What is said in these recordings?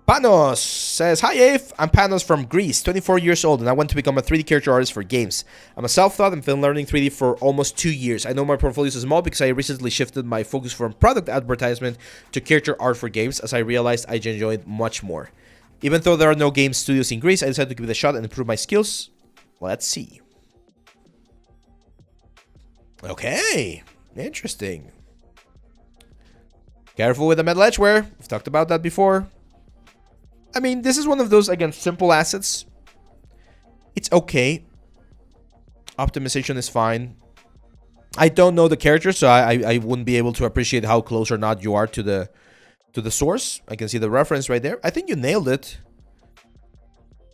Panos says, "Hi Ave, I'm Panos from Greece, 24 years old, and I want to become a 3D character artist for games. I'm a self-taught and been learning 3D for almost 2 years. I know my portfolio is small because I recently shifted my focus from product advertisement to character art for games, as I realized I enjoy it much more. Even though there are no game studios in Greece, I decided to give it a shot and improve my skills. Let's see." Okay, interesting. Careful with the metal edgeware. We've talked about that before. I mean, this is one of those, again, simple assets. It's okay. Optimization is fine. I don't know the character, so I wouldn't be able to appreciate how close or not you are to the source. I can see the reference right there. I think you nailed it.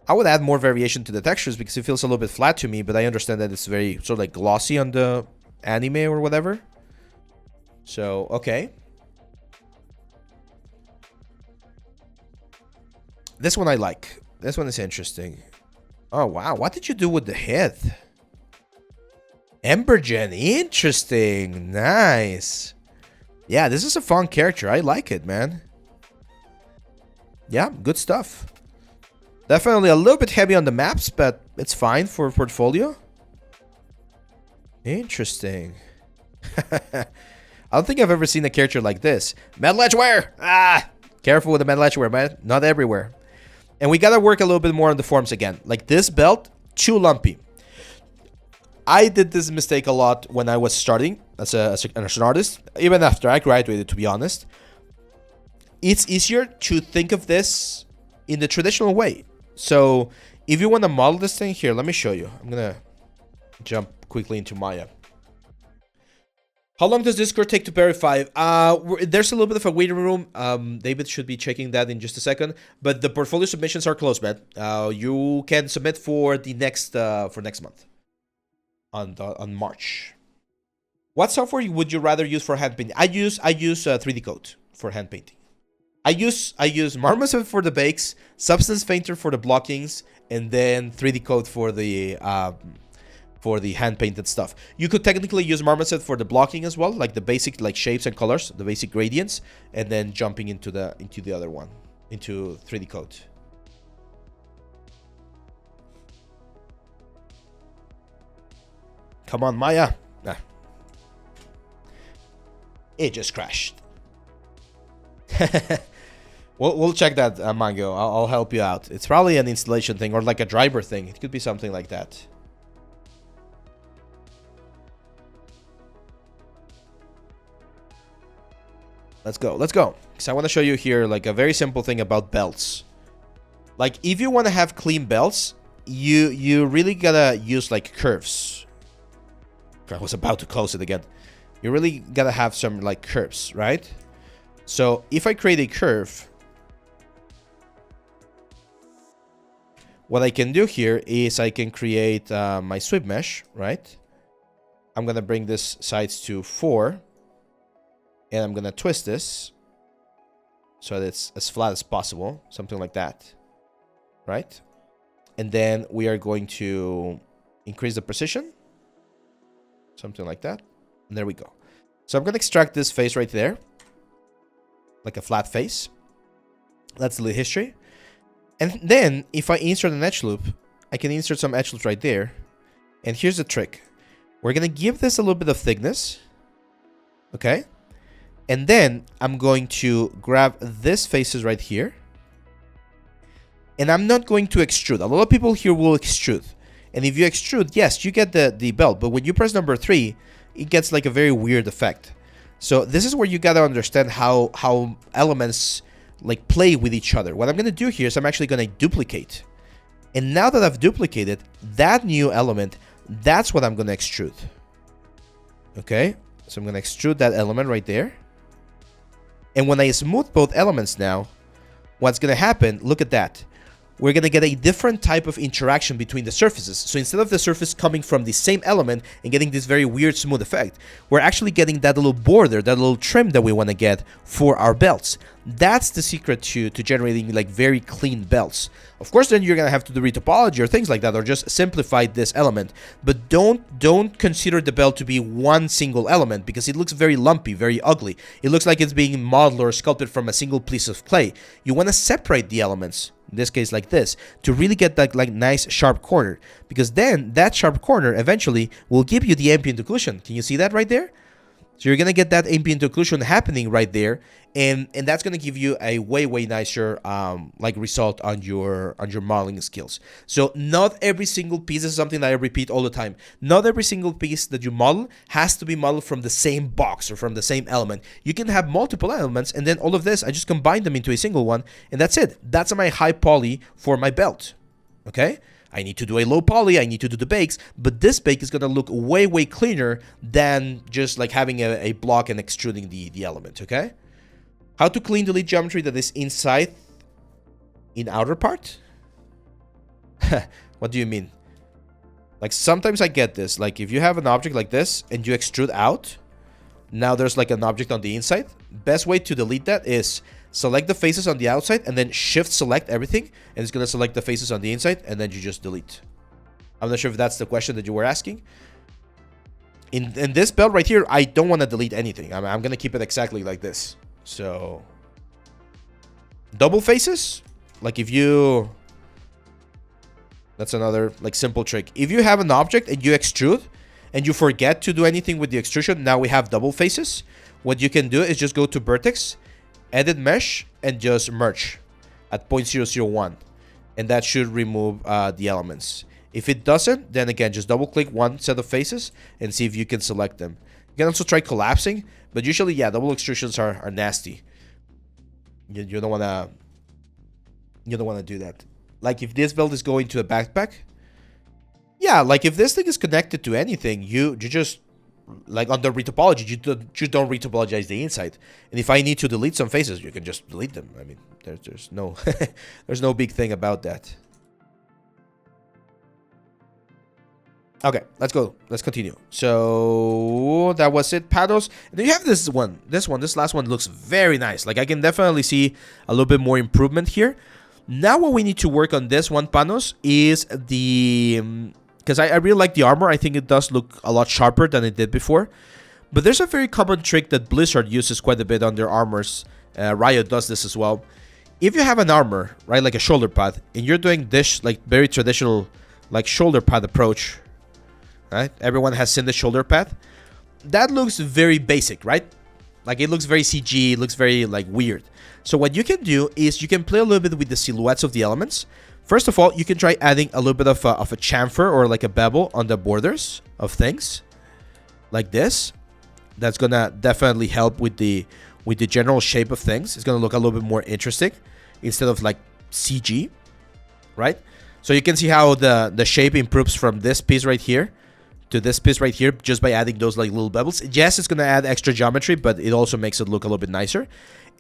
I would add more variation to the textures because it feels a little bit flat to me, but I understand that it's very sort of like glossy on the anime or whatever. So, okay. This one I like. This one is interesting. Oh, wow. What did you do with the head? Embergen. Interesting. Nice. Yeah, this is a fun character. I like it, man. Yeah, good stuff. Definitely a little bit heavy on the maps, but it's fine for portfolio. Interesting. I don't think I've ever seen a character like this. Metal edgeware! Ah! Careful with the metal edgeware, man. Not everywhere. And we gotta work a little bit more on the forms again. Like this belt, too lumpy. I did this mistake a lot when I was starting as an artist. Even after I graduated, to be honest. It's easier to think of this in the traditional way. So, if you want to model this thing here, let me show you. I'm gonna jump quickly into Maya. How long does Discord take to verify? There's a little bit of a waiting room. David should be checking that in just a second. But the portfolio submissions are closed, man. You can submit for the next month, on March. What software would you rather use for hand painting? I use 3D Code for hand painting. I use Marmoset for the bakes, Substance Painter for the blockings, and then 3D Code for the hand painted stuff. You could technically use Marmoset for the blocking as well, like the basic like shapes and colors, the basic gradients, and then jumping into the other one, into 3D Code. Come on, Maya. Nah. It just crashed. We'll check that, Mango. I'll help you out. It's probably an installation thing or like a driver thing. It could be something like that. Let's go. Because I want to show you here like a very simple thing about belts. Like if you want to have clean belts, you really gotta use like curves. I was about to close it again. You really gotta have some like curves, right? So if I create a curve, what I can do here is I can create my sweep mesh, right? I'm gonna bring this sides to 4. And I'm going to twist this so that it's as flat as possible. Something like that. Right? And then we are going to increase the precision. Something like that. And there we go. So I'm going to extract this face right there. Like a flat face. That's the history. And then if I insert an edge loop, I can insert some edge loops right there. And here's the trick. We're going to give this a little bit of thickness. Okay? And then I'm going to grab this faces right here. And I'm not going to extrude. A lot of people here will extrude. And if you extrude, yes, you get the belt. But when you press number 3, it gets like a very weird effect. So this is where you gotta understand how elements like play with each other. What I'm gonna do here is I'm actually gonna duplicate. And now that I've duplicated that new element, that's what I'm gonna extrude. Okay? So I'm gonna extrude that element right there. And when I smooth both elements now, what's going to happen, look at that. we're going to get a different type of interaction between the surfaces. So instead of the surface coming from the same element and getting this very weird smooth effect, we're actually getting that little border, that little trim that we want to get for our belts. That's the secret to generating like very clean belts. Of course, then you're going to have to do retopology or things like that, or just simplify this element. But don't consider the belt to be one single element, because it looks very lumpy, very ugly. It looks like it's being modeled or sculpted from a single piece of clay. You want to separate the elements, in this case like this, to really get that like nice sharp corner, because then that sharp corner eventually will give you the ambient occlusion. Can you see that right there? So you're gonna get that ambient occlusion happening right there, and that's gonna give you a way nicer like result on your modeling skills. So not every single piece is something that I repeat all the time. Not every single piece that you model has to be modeled from the same box or from the same element. You can have multiple elements, and then all of this I just combine them into a single one, and that's it. That's my high poly for my belt. Okay. I need to do a low poly, I need to do the bakes, but this bake is going to look way cleaner than just like having a block and extruding the element, okay? How to clean the lead geometry that is inside in outer part? What do you mean? Like sometimes I get this, like if you have an object like this and you extrude out, now there's like an object on the inside. Best way to delete that is select the faces on the outside and then shift select everything, and it's going to select the faces on the inside, and then you just delete. I'm not sure if that's the question that you were asking. In this belt right here, I don't want to delete anything. I'm going to keep it exactly like this. So double faces, like if you, that's another like simple trick. If you have an object and you extrude and you forget to do anything with the extrusion, now we have double faces. What you can do is just go to vertex, edit mesh, and just merge at 0.001, and that should remove the elements. If it doesn't, then again just double click one set of faces and see if you can select them. You can also try collapsing, but usually, yeah, double extrusions are nasty. You don't wanna do that. Like if this build is going to a backpack, yeah, like if this thing is connected to anything, you just, like on the retopology, you don't retopologize the inside. And if I need to delete some faces, you can just delete them. I mean, there's no there's no big thing about that. Okay, let's go. Let's continue. So that was it, Panos. And then you have this last one looks very nice. Like I can definitely see a little bit more improvement here. Now what we need to work on this one, Panos, is the because I really like the armor. I think it does look a lot sharper than it did before. But there's a very common trick that Blizzard uses quite a bit on their armors. Riot does this as well. If you have an armor, right, like a shoulder pad, and you're doing this like very traditional like shoulder pad approach, right? Everyone has seen the shoulder pad. That looks very basic, right? Like it looks very CG, it looks very like weird. So what you can do is you can play a little bit with the silhouettes of the elements. First of all, you can try adding a little bit of a chamfer or like a bevel on the borders of things, like this. That's gonna definitely help with the general shape of things. It's gonna look a little bit more interesting instead of like CG, right? So you can see how the shape improves from this piece right here to this piece right here just by adding those like little bevels. Yes, it's gonna add extra geometry, but it also makes it look a little bit nicer.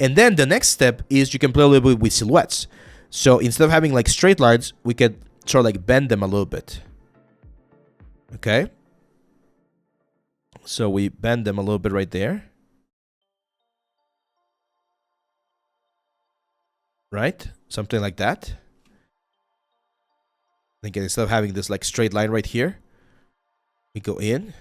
And then the next step is you can play a little bit with silhouettes. So instead of having like straight lines, we could sort of like bend them a little bit. Okay. So we bend them a little bit right there. Right? Something like that. Again, instead of having this like straight line right here, we go in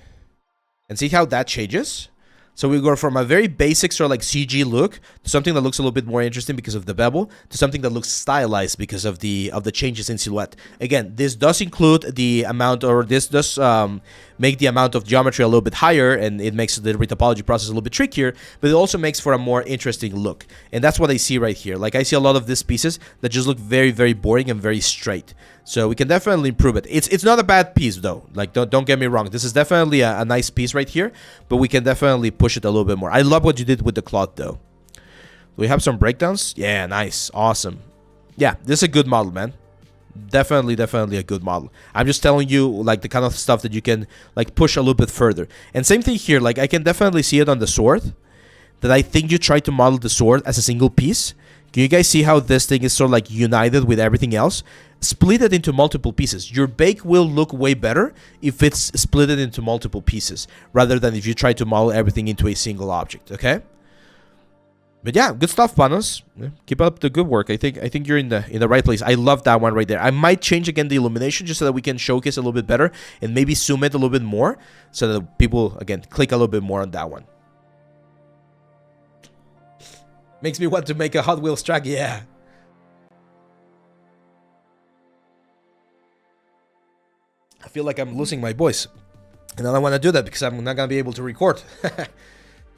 and see how that changes. So we go from a very basic sort of like CG look to something that looks a little bit more interesting because of the bevel, to something that looks stylized because of the changes in silhouette. Again, this does include the amount, or this does make the amount of geometry a little bit higher, and it makes the retopology process a little bit trickier, but it also makes for a more interesting look. And that's what I see right here. Like I see a lot of these pieces that just look very boring and very straight. So we can definitely improve it. It's not a bad piece though. Like don't get me wrong. This is definitely a nice piece right here, but we can definitely push it a little bit more. I love what you did with the cloth though. Do we have some breakdowns? Yeah, nice. Awesome. Yeah, this is a good model, man. Definitely a good model. I'm just telling you like the kind of stuff that you can like push a little bit further. And same thing here. Like I can definitely see it on the sword, that I think you try to model the sword as a single piece, Can you guys see how this thing is sort of like united with everything else? Split it into multiple pieces. Your bake will look way better if it's split it into multiple pieces rather than if you try to model everything into a single object, okay? But yeah, good stuff, Panos. Keep up the good work. I think you're in the right place. I love that one right there. I might change again the illumination just so that we can showcase a little bit better and maybe zoom it a little bit more so that people, again, click a little bit more on that one. Makes me want to make a Hot Wheels track, yeah. I feel like I'm losing my voice. And I don't want to do that because I'm not going to be able to record.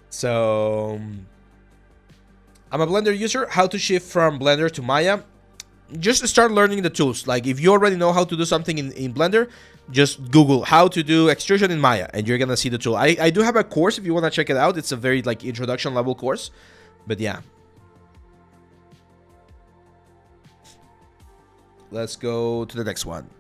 So... I'm a Blender user. How to shift from Blender to Maya? Just start learning the tools. Like if you already know how to do something in Blender, just Google how to do extrusion in Maya and you're gonna see the tool. I do have a course if you want to check it out. It's a very like introduction level course. But yeah. Let's go to the next one.